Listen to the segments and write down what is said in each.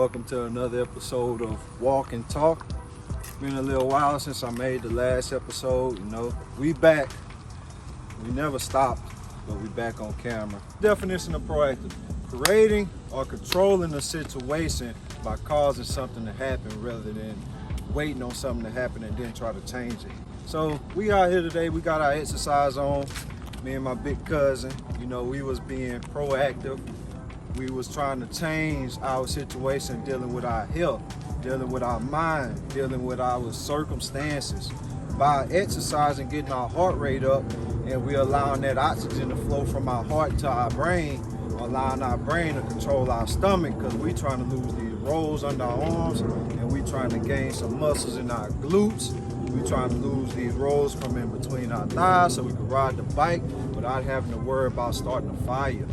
welcome to another episode of Walk and Talk. Been a little while since I made the last episode, we back. We never stopped, but we back on camera. Definition of proactive: creating or controlling a situation by causing something to happen rather than waiting on something to happen and then try to change it. So we out here today, we got our exercise on. Me and my big cousin, we was being proactive. We was trying to change our situation, dealing with our health, dealing with our mind, dealing with our circumstances. By exercising, getting our heart rate up, and we allowing that oxygen to flow from our heart to our brain, allowing our brain to control our stomach, because we trying to lose these rolls under our arms, and we trying to gain some muscles in our glutes. We trying to lose these rolls from in between our thighs so we can ride the bike without having to worry about starting a fire.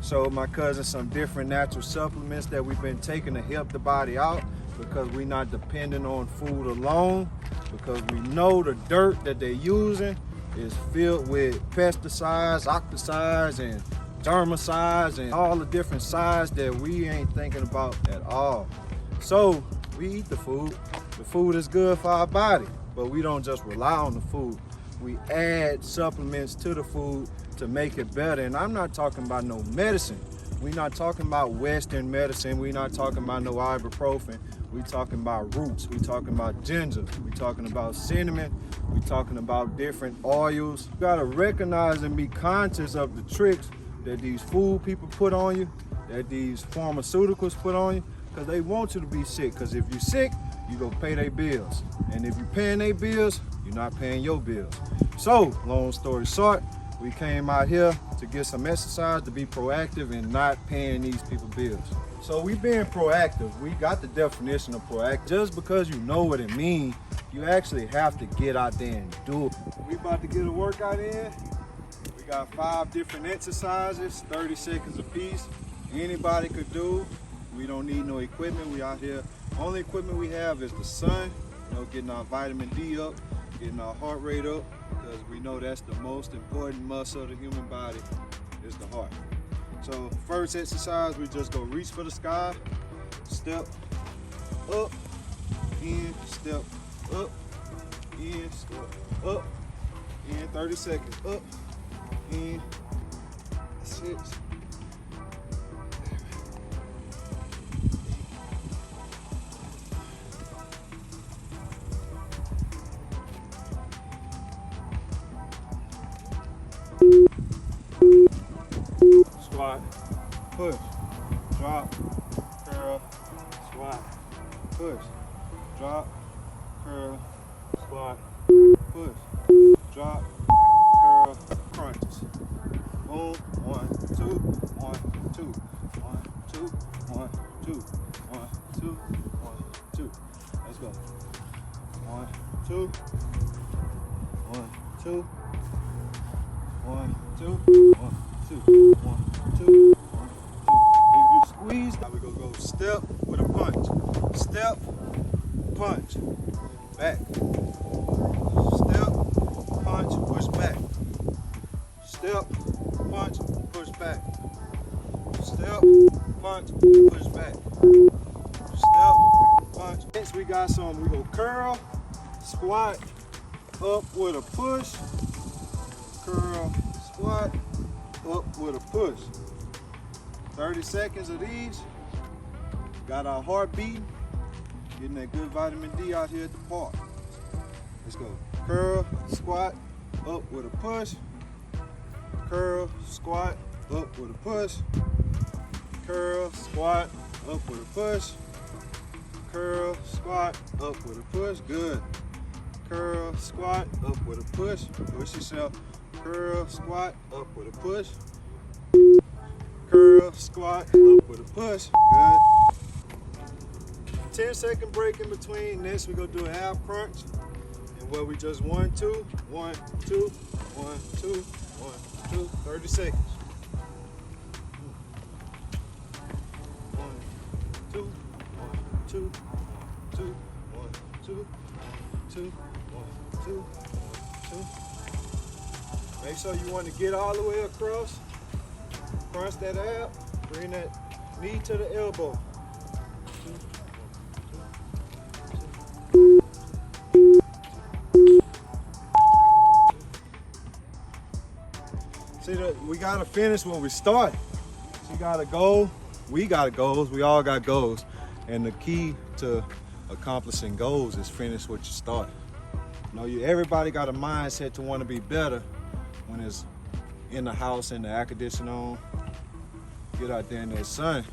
So my cousin, some different natural supplements that we've been taking to help the body out, because we're not depending on food alone, because we know the dirt that they're using is filled with pesticides, octicides, and germicides, and all the different sides that we ain't thinking about at all. So we eat the food. The food is good for our body, but we don't just rely on the food. We add supplements to the food to make it better. And I'm not talking about no medicine. We're not talking about Western medicine. We're not talking about no ibuprofen. We're talking about roots. We're talking about ginger. We're talking about cinnamon. We're talking about different oils. You gotta recognize and be conscious of the tricks that these food people put on you, that these pharmaceuticals put on you, because they want you to be sick. Because if you're sick, you go pay their bills. And if you're paying their bills, you're not paying your bills. So, long story short, we came out here to get some exercise, to be proactive and not paying these people bills. So we being proactive, we got the definition of proactive. Just because you know what it means, you actually have to get out there and do it. We about to get a workout in. We got 5 different exercises, 30 seconds a piece. Anybody could do. We don't need no equipment. We out here. Only equipment we have is the sun, getting our vitamin D up, getting our heart rate up, because we know that's the most important muscle of the human body is the heart. So first exercise, we just go reach for the sky, step up, in, step up, in, step up, in, 30 seconds, up, in, 6. Squat, push, drop, curl, squat, push, drop, curl, squat, push, drop, curl, crunches. Boom, 1, 2, 1, 2, 1, 2, 1, 2, 1, 2, 1, 2. Let's go. 1, 2, 1, 2, 1, 2, 1, 2, 1, 2, 1, 2. If you squeeze, now we gonna go step with a punch. Step, punch, back. Step, punch, push back. Step, punch, push back. Step, punch, push back. Step, punch. Next we got we go curl, squat, up with a push, curl, squat, up with a push. 30 seconds of these. Got our heart beating. Getting that good vitamin D out here at the park. Let's go. Curl, squat, up with a push. Curl, squat, up with a push. Curl, squat, up with a push. Curl, squat, up with a push. Good. Curl, squat, up with a push. Push yourself. Curl, squat, up with a push. Curl, squat, up with a push. Good. 10-second break in between. Next, we're going to do a half crunch. And where we just 1, 2, 1, 2, 1, 2, 1, 2, 30 seconds. 1, 2, 1, 2, 2, 1, 2, 2, 1, 2, 1, 2. Make sure you want to get all the way across. Crunch that ab. Bring that knee to the elbow. 2, See, we gotta finish when we start. She got a goal, we got goals, we all got goals. And the key to accomplishing goals is finish what you start. You know, everybody got a mindset to want to be better when it's in the house and the air conditioner on. Get out there in that sun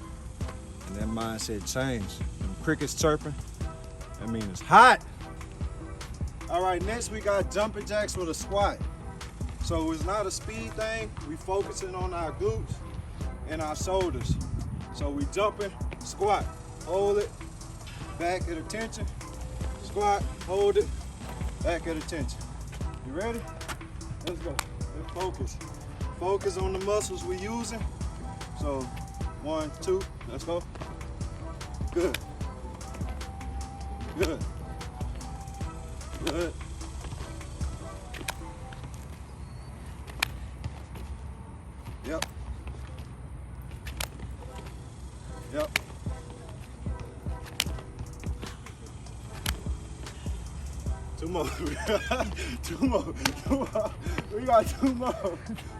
and that mindset change. Them crickets chirping, that means it's hot. All right, next we got jumping jacks with a squat. So it's not a speed thing, we focusing on our glutes and our shoulders. So we jumping, squat, hold it, back at attention, squat, hold it, back at attention. You ready? Let's go. Let's focus. Focus on the muscles we're using. So 1, 2, let's go. Good. Good. Good. Yep. Yep. Two more. Two more. We got 2 more.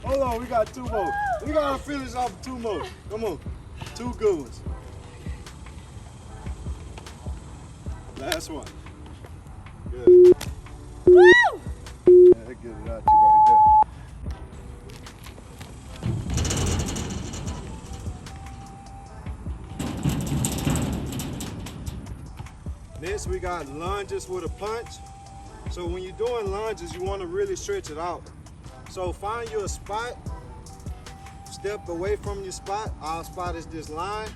Hold on, we got 2 more. We gotta finish off 2 more. Come on. 2 good ones. Last one. Good. Woo! Yeah, that get it out to you right there. Next, we got lunges with a punch. So when you're doing lunges, you want to really stretch it out. So find you a spot, step away from your spot. Our spot is this line.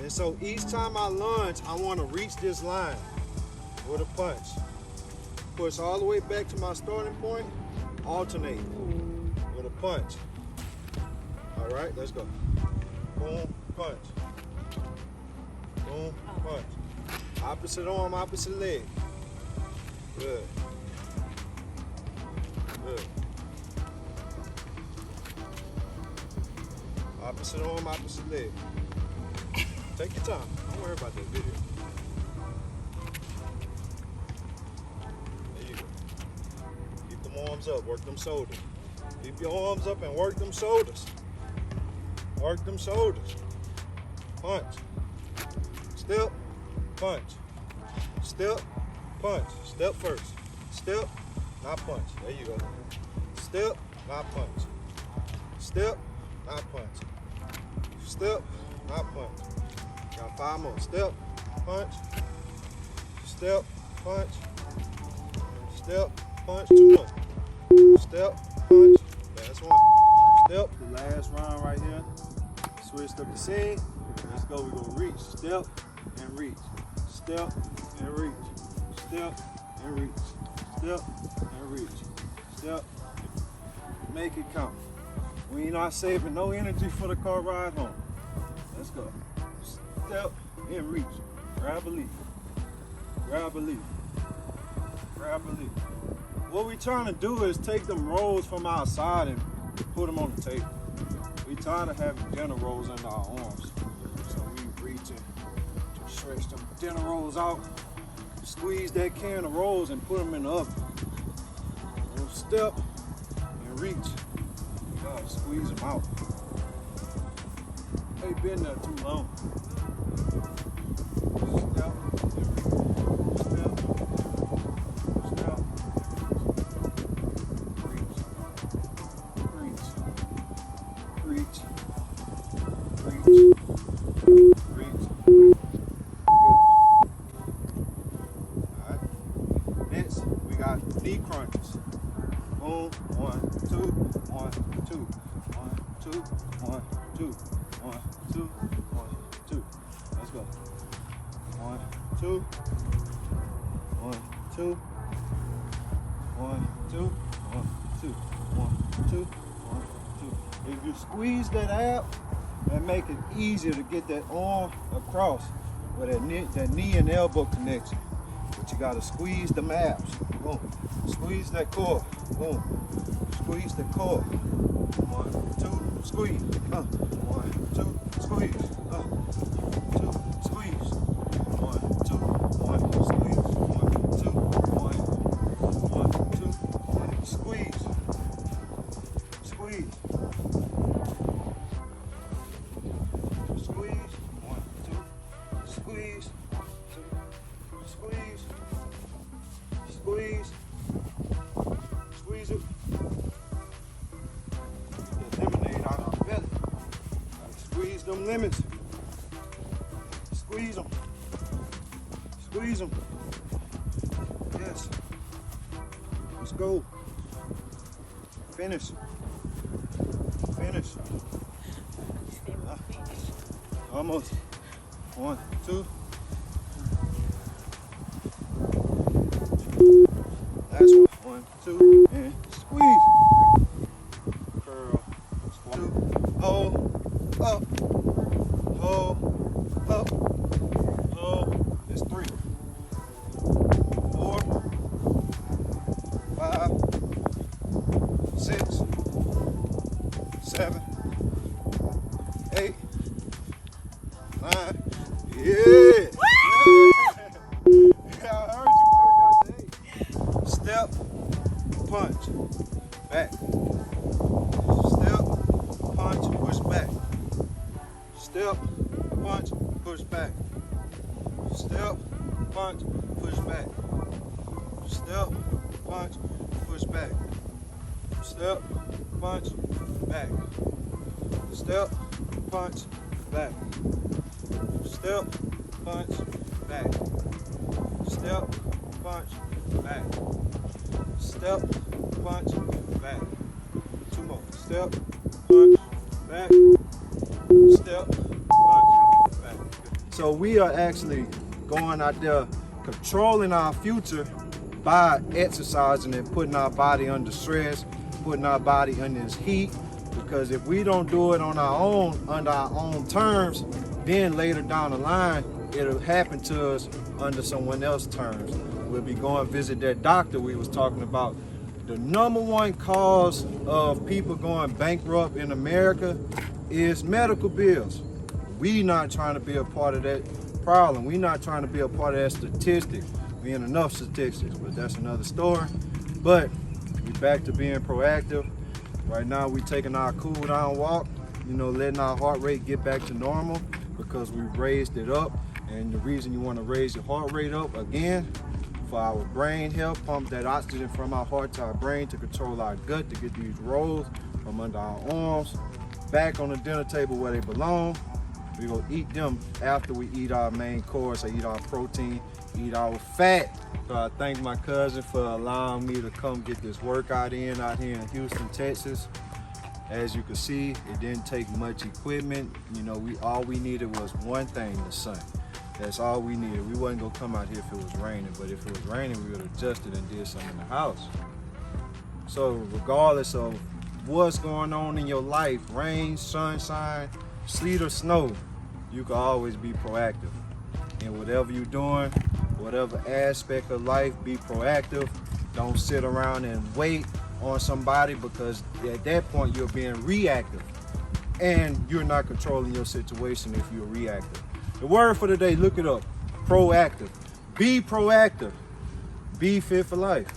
And so each time I lunge, I want to reach this line with a punch. Push all the way back to my starting point, alternate with a punch. All right, let's go. Boom, punch. Boom, punch. Opposite arm, opposite leg. Good. Good. Opposite arm, opposite leg. Take your time. Don't worry about that video. There you go. Keep them arms up, work them shoulders. Keep your arms up and work them shoulders. Work them shoulders. Punch. Step. Punch. Step, punch. Step first. Step, not punch. There you go. Step, not punch. Step, not punch. Step, not punch. Got 5 more. Step, punch. Step, punch. Step, punch. 2 more. Step, punch. Last one. Step, the last round right here. Switched up the scene. Let's go. We're going to reach. Step and reach. Step and reach. Step and reach. Step and reach. Step. Make it count. We ain't not saving no energy for the car ride home. Let's go. Step and reach. Grab a leaf. Grab a leaf. Grab a leaf. What we trying to do is take them rolls from our side and put them on the table. We tired of having dinner rolls under our arms. So we reaching. Stretch them dinner rolls out, squeeze that can of rolls and put them in the oven. We'll step and reach. You gotta squeeze them out. They've been there too long. Step and reach. Step. Step. Reach. Reach. Reach. Reach. Reach. Knee crunches. Boom. 1, 2, 1, 2, 1, 2, 1, 2, 1, 2, 1, 2. Let's go. 1, 2, 1, 2, 1, 2, 1, 2, 1, 2, 1, 2. If you squeeze that out, that make it easier to get that arm across with that knee and elbow connection. But you gotta squeeze the abs. Boom. Squeeze that core. Boom. Squeeze the core. 1, 2, squeeze. 1, 2, squeeze. 2, squeeze. 1, 2, 1, squeeze. 1, 2, 1, 1, 2, squeeze. Squeeze. them limits. Squeeze them. Squeeze them. Yes. Let's go. Finish. Finish. Almost. 1, 2. Last one. 1, 2, and squeeze. Curl. 2. Hold. Up. Hold. Up. Hold. That's 3. 4. 5. 6. 7. 8. 9. Yeah. I heard you boy got the 8. Step, punch, back. Step, punch, push back. Step, punch, push back. Step, punch, push back. Step, punch, push back. Step, punch, back. Step, punch, back. Step, punch, back. Step, punch, back. Step, punch, back. 2 more. Step, punch, back. Step, punch, back. So we are actually going out there controlling our future by exercising and putting our body under stress, putting our body under this heat. Because if we don't do it on our own, under our own terms, then later down the line, it'll happen to us under someone else's terms. We'll be going to visit that doctor we was talking about. The #1 cause of people going bankrupt in America is medical bills. We not trying to be a part of that problem. We not trying to be a part of that statistic. We in enough statistics, but that's another story. But we back to being proactive. Right now we taking our cool down walk, letting our heart rate get back to normal because we raised it up. And the reason you want to raise your heart rate up again, for our brain health, pump that oxygen from our heart to our brain to control our gut, to get these rolls from under our arms back on the dinner table where they belong. We're going to eat them after we eat our main course, or eat our protein, eat our fat. So I thank my cousin for allowing me to come get this workout in out here in Houston, Texas. As you can see, it didn't take much equipment. All we needed was one thing, the sun. That's all we needed. We wasn't gonna come out here if it was raining, but if it was raining, we would have adjusted and did something in the house. So regardless of what's going on in your life, rain, sunshine, sleet or snow, you can always be proactive. And whatever you're doing, whatever aspect of life, be proactive. Don't sit around and wait on somebody, because at that point you're being reactive and you're not controlling your situation if you're reactive. The word for today, look it up, proactive. Be proactive. Be fit for life.